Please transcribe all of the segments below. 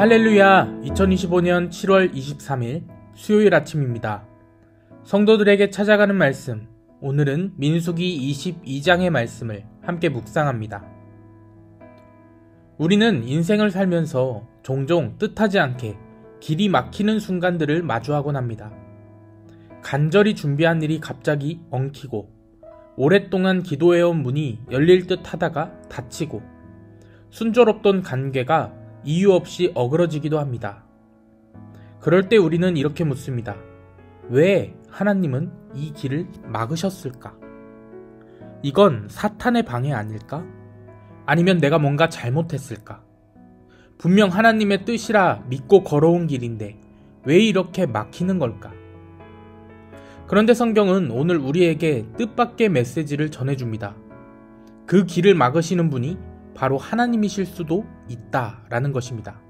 할렐루야! 2025년 7월 23일 수요일 아침입니다. 성도들에게 찾아가는 말씀, 오늘은 민수기 22장의 말씀을 함께 묵상합니다. 우리는 인생을 살면서 종종 뜻하지 않게 길이 막히는 순간들을 마주하곤 합니다. 간절히 준비한 일이 갑자기 엉키고, 오랫동안 기도해온 문이 열릴 듯 하다가 닫히고, 순조롭던 관계가 이유 없이 어그러지기도 합니다. 그럴 때 우리는 이렇게 묻습니다. 왜 하나님은 이 길을 막으셨을까? 이건 사탄의 방해 아닐까? 아니면 내가 뭔가 잘못했을까? 분명 하나님의 뜻이라 믿고 걸어온 길인데 왜 이렇게 막히는 걸까? 그런데 성경은 오늘 우리에게 뜻밖의 메시지를 전해줍니다. 그 길을 막으시는 분이 바로 하나님이실 수도 있다라는 것입니다.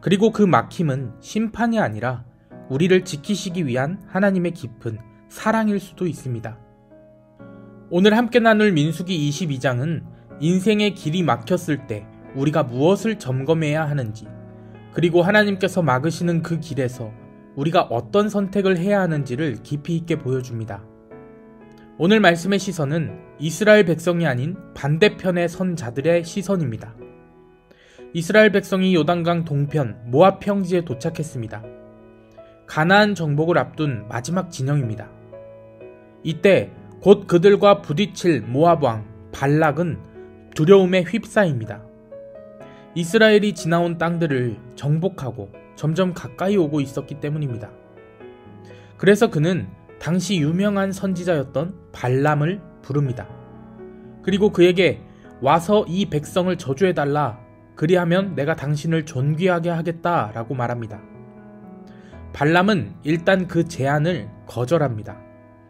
그리고 그 막힘은 심판이 아니라 우리를 지키시기 위한 하나님의 깊은 사랑일 수도 있습니다. 오늘 함께 나눌 민수기 22장은 인생의 길이 막혔을 때 우리가 무엇을 점검해야 하는지, 그리고 하나님께서 막으시는 그 길에서 우리가 어떤 선택을 해야 하는지를 깊이 있게 보여줍니다. 오늘 말씀의 시선은 이스라엘 백성이 아닌 반대편에 선 자들의 시선입니다. 이스라엘 백성이 요단강 동편 모압 평지에 도착했습니다. 가나안 정복을 앞둔 마지막 진영입니다. 이때 곧 그들과 부딪힐 모압 왕 발락은 두려움에 휩싸입니다. 이스라엘이 지나온 땅들을 정복하고 점점 가까이 오고 있었기 때문입니다. 그래서 그는 당시 유명한 선지자였던 발람을 부릅니다. 그리고 그에게 와서 이 백성을 저주해달라, 그리하면 내가 당신을 존귀하게 하겠다 라고 말합니다. 발람은 일단 그 제안을 거절합니다.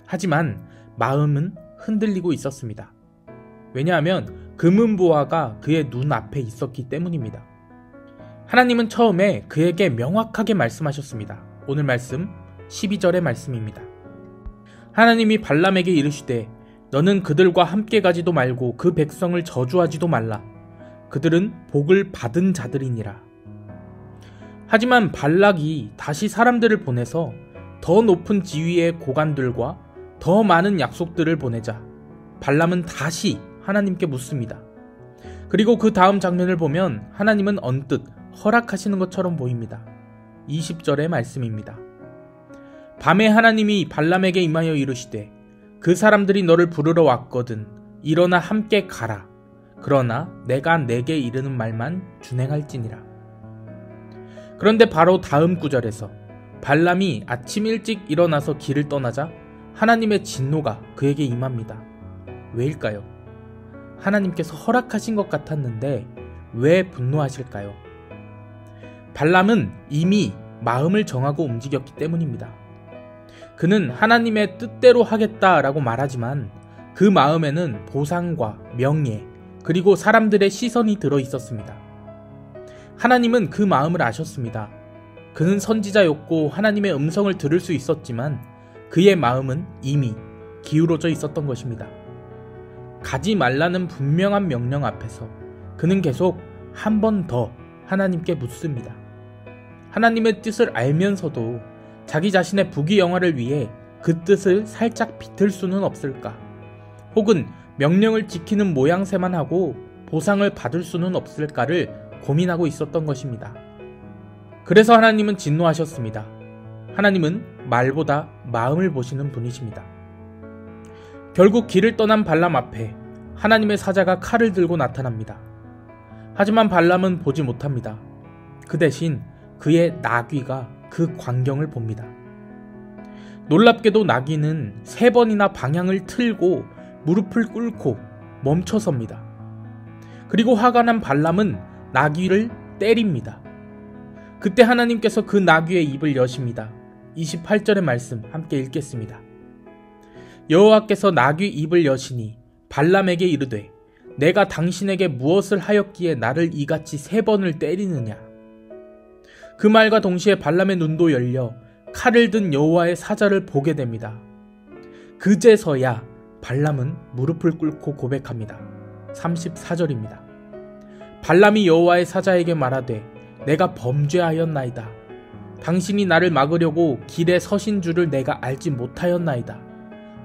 하지만 마음은 흔들리고 있었습니다. 왜냐하면 금은보화가 그의 눈앞에 있었기 때문입니다. 하나님은 처음에 그에게 명확하게 말씀하셨습니다. 오늘 말씀 12절의 말씀입니다. 하나님이 발람에게 이르시되 너는 그들과 함께 가지도 말고 그 백성을 저주하지도 말라. 그들은 복을 받은 자들이니라. 하지만 발락이 다시 사람들을 보내서 더 높은 지위의 고관들과 더 많은 약속들을 보내자 발람은 다시 하나님께 묻습니다. 그리고 그 다음 장면을 보면 하나님은 언뜻 허락하시는 것처럼 보입니다. 20절의 말씀입니다. 밤에 하나님이 발람에게 임하여 이르시되 그 사람들이 너를 부르러 왔거든 일어나 함께 가라. 그러나 내가 내게 이르는 말만 준행할지니라. 그런데 바로 다음 구절에서 발람이 아침 일찍 일어나서 길을 떠나자 하나님의 진노가 그에게 임합니다. 왜일까요? 하나님께서 허락하신 것 같았는데 왜 분노하실까요? 발람은 이미 마음을 정하고 움직였기 때문입니다. 그는 하나님의 뜻대로 하겠다라고 말하지만 그 마음에는 보상과 명예, 그리고 사람들의 시선이 들어 있었습니다. 하나님은 그 마음을 아셨습니다. 그는 선지자였고 하나님의 음성을 들을 수 있었지만 그의 마음은 이미 기울어져 있었던 것입니다. 가지 말라는 분명한 명령 앞에서 그는 계속 한 번 더 하나님께 묻습니다. 하나님의 뜻을 알면서도 자기 자신의 부귀영화를 위해 그 뜻을 살짝 비틀 수는 없을까? 혹은 명령을 지키는 모양새만 하고 보상을 받을 수는 없을까를 고민하고 있었던 것입니다. 그래서 하나님은 진노하셨습니다. 하나님은 말보다 마음을 보시는 분이십니다. 결국 길을 떠난 발람 앞에 하나님의 사자가 칼을 들고 나타납니다. 하지만 발람은 보지 못합니다. 그 대신 그의 나귀가 그 광경을 봅니다. 놀랍게도 나귀는 3번이나 방향을 틀고 무릎을 꿇고 멈춰섭니다. 그리고 화가 난 발람은 나귀를 때립니다. 그때 하나님께서 그 나귀의 입을 여십니다. 28절의 말씀 함께 읽겠습니다. 여호와께서 나귀 입을 여시니 발람에게 이르되 내가 당신에게 무엇을 하였기에 나를 이같이 3번을 때리느냐. 그 말과 동시에 발람의 눈도 열려 칼을 든 여호와의 사자를 보게 됩니다. 그제서야 발람은 무릎을 꿇고 고백합니다. 34절입니다. 발람이 여호와의 사자에게 말하되 내가 범죄하였나이다. 당신이 나를 막으려고 길에 서신 줄을 내가 알지 못하였나이다.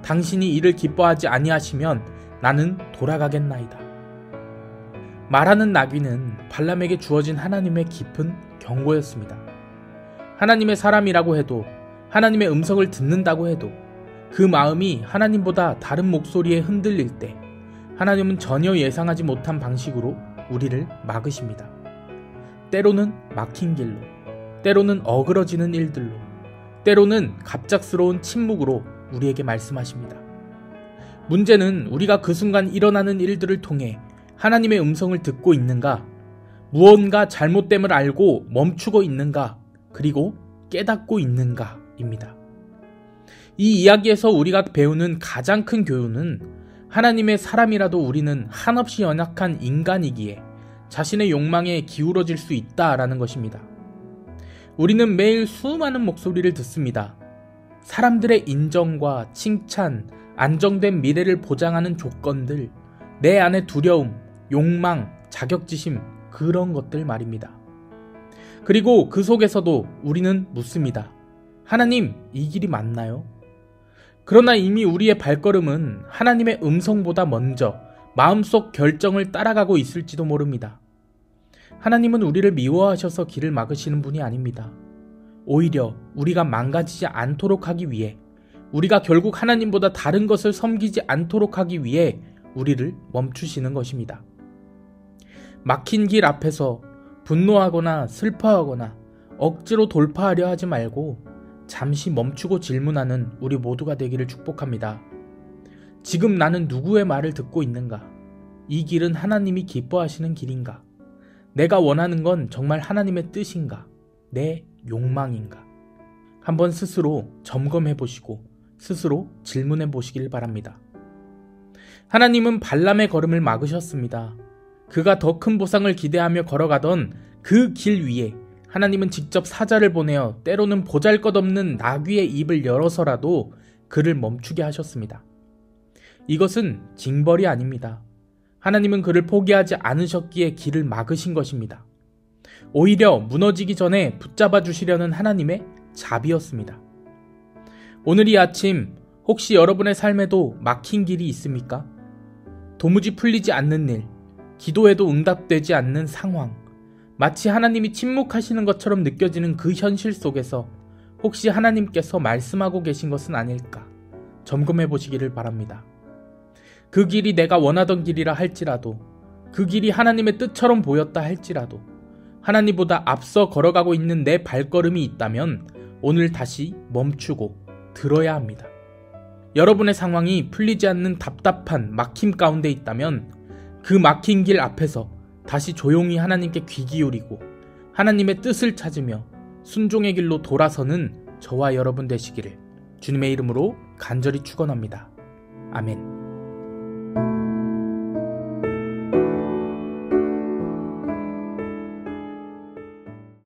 당신이 이를 기뻐하지 아니하시면 나는 돌아가겠나이다. 말하는 나귀는 발람에게 주어진 하나님의 깊은 경고였습니다. 하나님의 사람이라고 해도, 하나님의 음성을 듣는다고 해도 그 마음이 하나님보다 다른 목소리에 흔들릴 때 하나님은 전혀 예상하지 못한 방식으로 우리를 막으십니다. 때로는 막힌 길로, 때로는 어그러지는 일들로, 때로는 갑작스러운 침묵으로 우리에게 말씀하십니다. 문제는 우리가 그 순간 일어나는 일들을 통해 하나님의 음성을 듣고 있는가, 무언가 잘못됨을 알고 멈추고 있는가, 그리고 깨닫고 있는가입니다. 이 이야기에서 우리가 배우는 가장 큰 교훈은 하나님의 사람이라도 우리는 한없이 연약한 인간이기에 자신의 욕망에 기울어질 수 있다라는 것입니다. 우리는 매일 수많은 목소리를 듣습니다. 사람들의 인정과 칭찬, 안정된 미래를 보장하는 조건들, 내 안의 두려움, 욕망, 자격지심, 그런 것들 말입니다. 그리고 그 속에서도 우리는 묻습니다. 하나님, 이 길이 맞나요? 그러나 이미 우리의 발걸음은 하나님의 음성보다 먼저 마음속 결정을 따라가고 있을지도 모릅니다. 하나님은 우리를 미워하셔서 길을 막으시는 분이 아닙니다. 오히려 우리가 망가지지 않도록 하기 위해, 우리가 결국 하나님보다 다른 것을 섬기지 않도록 하기 위해 우리를 멈추시는 것입니다. 막힌 길 앞에서 분노하거나 슬퍼하거나 억지로 돌파하려 하지 말고 잠시 멈추고 질문하는 우리 모두가 되기를 축복합니다. 지금 나는 누구의 말을 듣고 있는가? 이 길은 하나님이 기뻐하시는 길인가? 내가 원하는 건 정말 하나님의 뜻인가? 내 욕망인가? 한번 스스로 점검해 보시고 스스로 질문해 보시길 바랍니다. 하나님은 발람의 걸음을 막으셨습니다. 그가 더 큰 보상을 기대하며 걸어가던 그 길 위에 하나님은 직접 사자를 보내어 때로는 보잘것없는 나귀의 입을 열어서라도 그를 멈추게 하셨습니다. 이것은 징벌이 아닙니다. 하나님은 그를 포기하지 않으셨기에 길을 막으신 것입니다. 오히려 무너지기 전에 붙잡아 주시려는 하나님의 자비였습니다. 오늘 이 아침 혹시 여러분의 삶에도 막힌 길이 있습니까? 도무지 풀리지 않는 일, 기도해도 응답되지 않는 상황, 마치 하나님이 침묵하시는 것처럼 느껴지는 그 현실 속에서 혹시 하나님께서 말씀하고 계신 것은 아닐까 점검해 보시기를 바랍니다. 그 길이 내가 원하던 길이라 할지라도, 그 길이 하나님의 뜻처럼 보였다 할지라도 하나님보다 앞서 걸어가고 있는 내 발걸음이 있다면 오늘 다시 멈추고 들어야 합니다. 여러분의 상황이 풀리지 않는 답답한 막힘 가운데 있다면 그 막힌 길 앞에서 다시 조용히 하나님께 귀 기울이고 하나님의 뜻을 찾으며 순종의 길로 돌아서는 저와 여러분 되시기를 주님의 이름으로 간절히 축원합니다. 아멘.